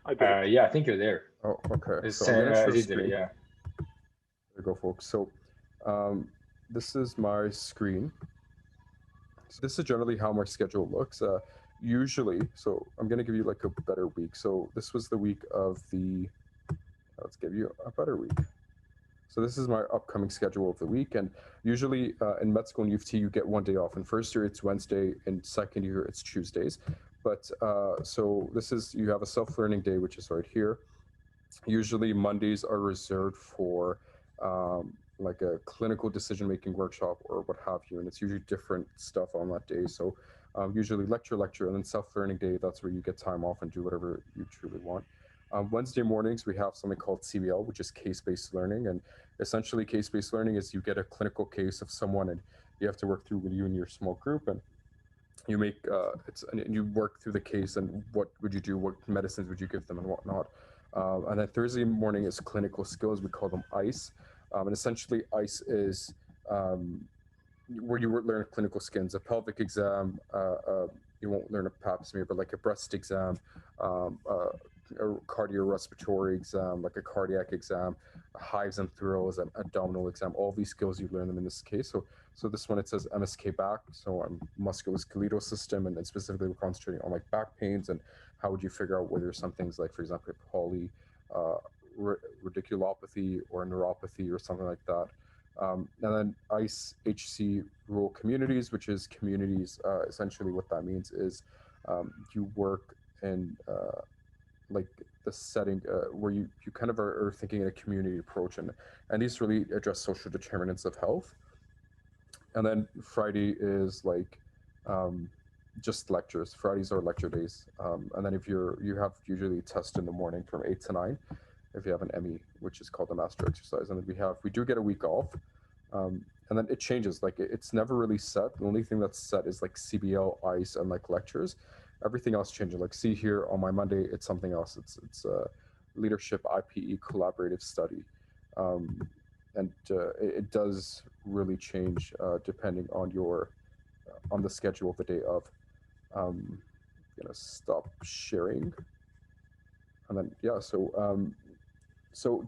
I did. Yeah, I think you're there. Oh, okay. It's So I'm gonna share did it, screen. yeah. There you go, folks. So this is my screen. So this is generally how my schedule looks. Usually, so I'm gonna give you like a better week. So this was the week of the. Let's give you a better week. So this is my upcoming schedule of the week, and usually in med school and U of T you get one day off. In first year it's Wednesday, in second year it's Tuesdays. But so this is, you have a self-learning day, which is right here. Usually Mondays are reserved for like a clinical decision-making workshop or what have you, and it's usually different stuff on that day. So usually lecture, and then self-learning day, that's where you get time off and do whatever you truly want. Wednesday mornings, we have something called CBL, which is case-based learning. And essentially case-based learning is you get a clinical case of someone and you have to work through with you and your small group, and you make, and you work through the case and what would you do, what medicines would you give them and whatnot. And then Thursday morning is clinical skills, we call them ICE. And essentially ICE is where you learn clinical skills, a pelvic exam, you won't learn a pap smear, but like a breast exam, a cardiorespiratory exam, like a cardiac exam, hives and throws, an abdominal exam. All these skills you learn them in this case. So this one, it says MSK back, so musculoskeletal system, and then specifically we're concentrating on like back pains and how would you figure out whether some things like, for example, radiculopathy or neuropathy or something like that. And then ICE HC rural communities, which is communities, essentially what that means is you work in like the setting where you kind of are thinking in a community approach, and these really address social determinants of health. And then Friday is like just lectures. Fridays are lecture days. And then if you have usually tests in the morning from 8 to 9, if you have an ME, which is called the master exercise. And then we do get a week off. And then it changes, like it's never really set. The only thing that's set is like CBL, ICE, and like lectures. Everything else changes. Like see here on my Monday, it's something else. It's leadership, IPE, collaborative study. And it does really change depending on on the schedule of the day of. I'm gonna stop sharing. And then, yeah, so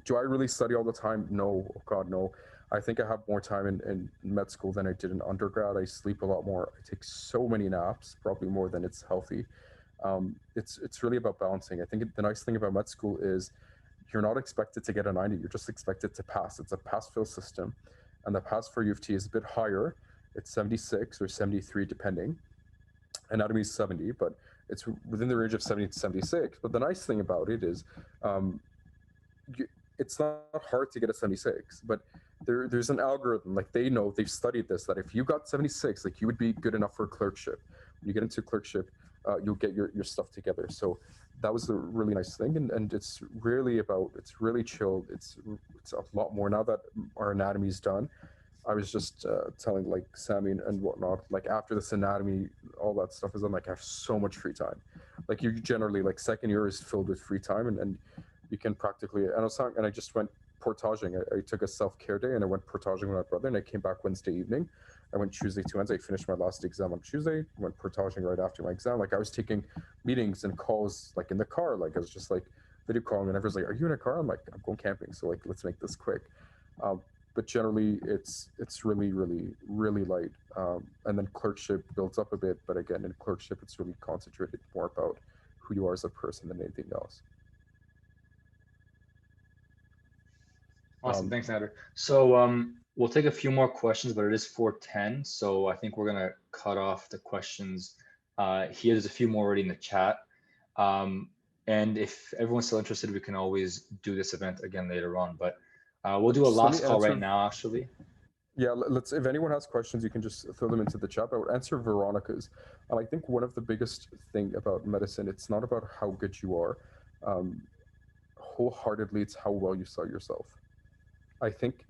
do I really study all the time? No, oh God, no. I think I have more time in med school than I did in undergrad. I sleep a lot more. I take so many naps, probably more than it's healthy. It's really about balancing. I think the nice thing about med school is you're not expected to get a 90. You're just expected to pass. It's a pass-fail system. And the pass for U of T is a bit higher. It's 76 or 73, depending. Anatomy is 70, but it's within the range of 70 to 76. But the nice thing about it is it's not hard to get a 76, but there's an algorithm, like they know, they've studied this, that if you got 76, like you would be good enough for clerkship. When you get into clerkship, you'll get your stuff together. So that was a really nice thing, and it's really chilled. It's a lot more now that our anatomy's done. I was just telling like Sammy and whatnot, like after this anatomy, all that stuff is done, like I have so much free time. Like you generally, like second year is filled with free time, and you can practically, and I just went portaging. I took a self-care day and I went portaging with my brother, and I came back Wednesday evening. I went Tuesday to Wednesday, finished my last exam on Tuesday, went portaging right after my exam. Like I was taking meetings and calls like in the car. Like I was just like video calling, and everyone's like, "Are you in a car?" I'm like, "I'm going camping." So like, let's make this quick. But generally, it's really light. And then clerkship builds up a bit, but again, in clerkship, it's really concentrated more about who you are as a person than anything else. Awesome, thanks, Nader. So we'll take a few more questions, but it is 4:10, so I think we're gonna cut off the questions here. There's a few more already in the chat, and if everyone's still interested, we can always do this event again later on. But we'll do a last call right now, actually. Yeah, let's. If anyone has questions, you can just throw them into the chat. I would answer Veronica's. And I think one of the biggest thing about medicine, it's not about how good you are. Wholeheartedly, it's how well you sell yourself. I think,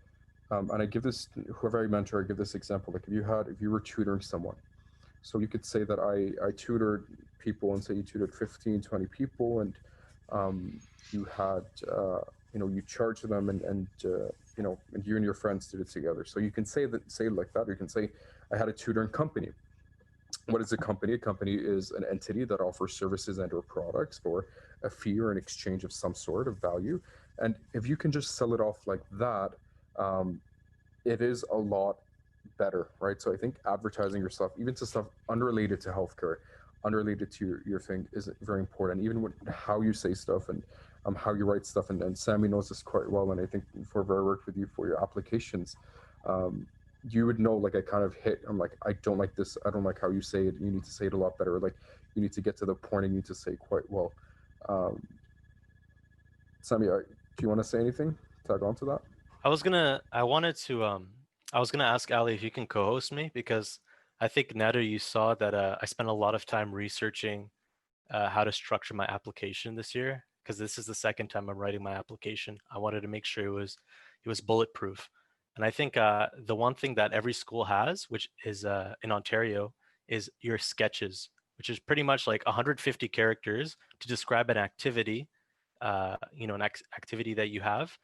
and I give this, whoever I mentor, I give this example. Like if you were tutoring someone, so you could say that I tutored people, and say you tutored 15, 20 people, and you had, you charged them, and you and your friends did it together. So you can say it like that, or you can say, I had a tutoring company. What is a company? A company is an entity that offers services and or products for a fee or an exchange of some sort of value. And if you can just sell it off like that, it is a lot better, right? So I think advertising yourself, even to stuff unrelated to healthcare, unrelated to your thing, is very important. Even with how you say stuff and how you write stuff. And Sammy knows this quite well. And I think for where I worked with you for your applications, you would know, like I kind of hit, I'm like, I don't like this. I don't like how you say it. You need to say it a lot better. Like you need to get to the point, and you need to say quite well. Sammy, do you want to say anything? Tag on to that? I was gonna ask Ali if you can co-host me, because I think Nader, you saw that I spent a lot of time researching how to structure my application this year, because this is the second time I'm writing my application. I wanted to make sure it was bulletproof. And I think the one thing that every school has, which is in Ontario, is your sketches, which is pretty much like 150 characters to describe an activity, an activity that you have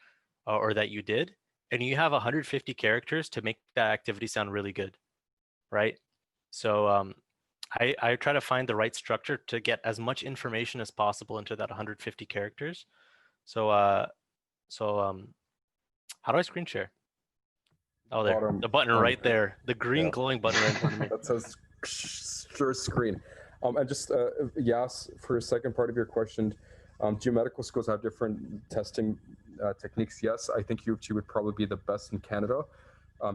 or that you did, and you have 150 characters to make that activity sound really good, right? So I try to find the right structure to get as much information as possible into that 150 characters. So how do I screen share? Oh, there, the button right there, the green glowing button right in front of me. That says share screen. And just Yas, for a second part of your question, do medical schools have different testing techniques? Yes, I think U of T would probably be the best in Canada,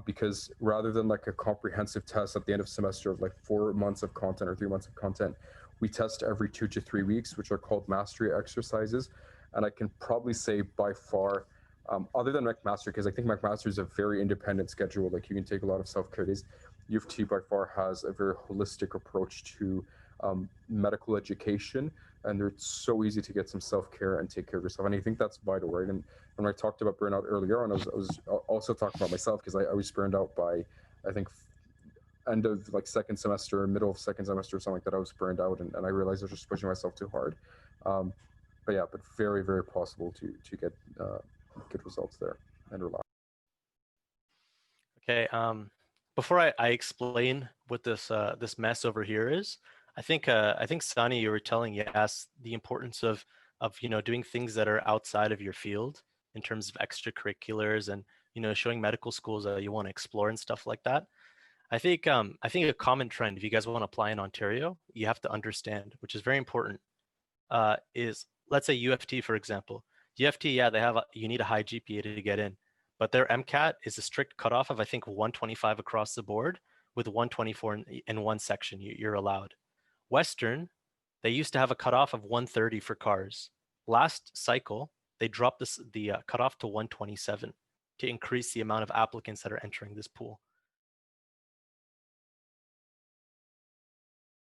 because rather than like a comprehensive test at the end of semester of like 4 months of content or 3 months of content, we test every 2 to 3 weeks, which are called mastery exercises. And I can probably say by far, other than McMaster, because I think McMaster is a very independent schedule, like you can take a lot of self-care days, U of T by far has a very holistic approach to medical education, and it's so easy to get some self-care and take care of yourself. And I think that's vital, right? And when I talked about burnout earlier on, I was also talking about myself, because I was burned out by, I think, end of like second semester, middle of second semester, or something like that. I was burned out, and I realized I was just pushing myself too hard. But yeah, but very, very possible to get good results there and relax. Okay. Before I explain what this mess over here is, I think Sani, you were telling Yas the importance of doing things that are outside of your field in terms of extracurriculars, and showing medical schools that you want to explore and stuff like that. I think a common trend, if you guys want to apply in Ontario, you have to understand, which is very important, is, let's say U of T, for example. U of T, yeah, you need a high GPA to get in, but their MCAT is a strict cutoff of, I think, 125 across the board, with 124 in one section you're allowed. Western, they used to have a cutoff of 130 for cars. Last cycle, they dropped the cutoff to 127 to increase the amount of applicants that are entering this pool.